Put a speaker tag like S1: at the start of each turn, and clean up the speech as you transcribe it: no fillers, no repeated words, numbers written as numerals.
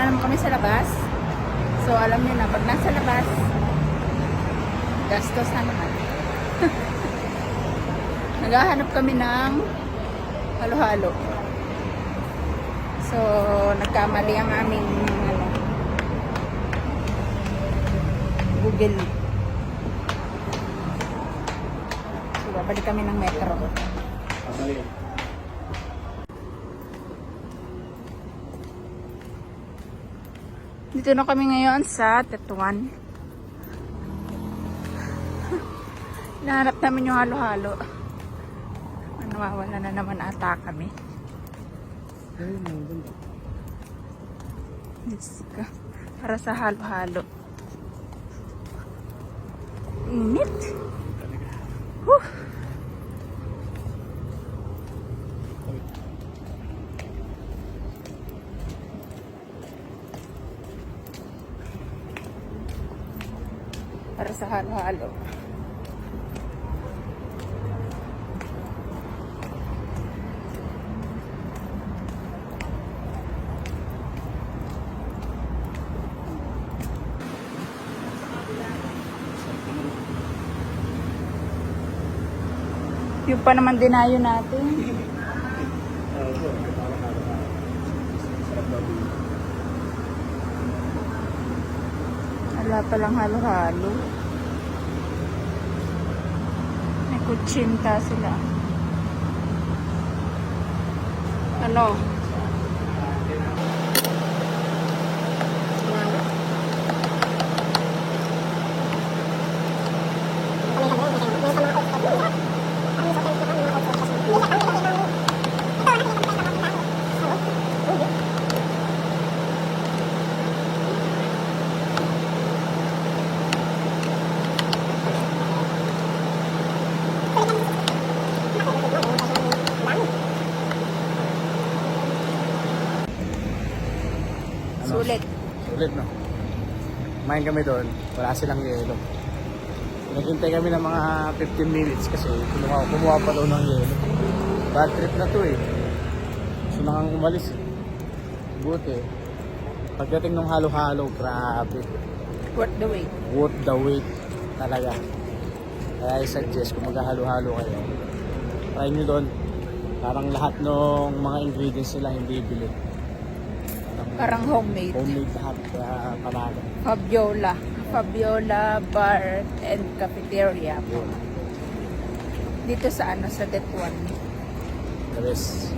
S1: na naman kami sa labas. So alam niyo na, pag nasa labas, gastos na naman. Naghahanap kami ng halo-halo. So nagkamali ang aming Google. So babalik kami ng metro. Dito na kami ngayon sa Tetuan. Nahanap namin yung halo-halo. Nawawala na naman ata kami. Para sa halo-halo. Init. Huh. Para sa halo-halo. Yung pa naman dinayo natin. Wala palang halo-halo. May kutsinta sila. Ano? Sulit.
S2: Sulit, no? Kumain kami doon. Wala silang yelo. Naghintay kami ng mga 15 minutes kasi kumuha pa daw ng yelo. Bad trip na to eh. Gusto na kang umalis eh. Buti. Pagdating ng halo-halo, grabe.
S1: Worth the wait.
S2: Worth the wait talaga. Kaya I-suggest kung maghahalo-halo kayo. Try nyo doon. Parang lahat ng mga ingredients nila hindi bili.
S1: Parang homemade.
S2: Homemade lahat. Kaya panalo.
S1: Fabiola Bar and Cafeteria po. Dito sa sa Tetuan.
S2: The best.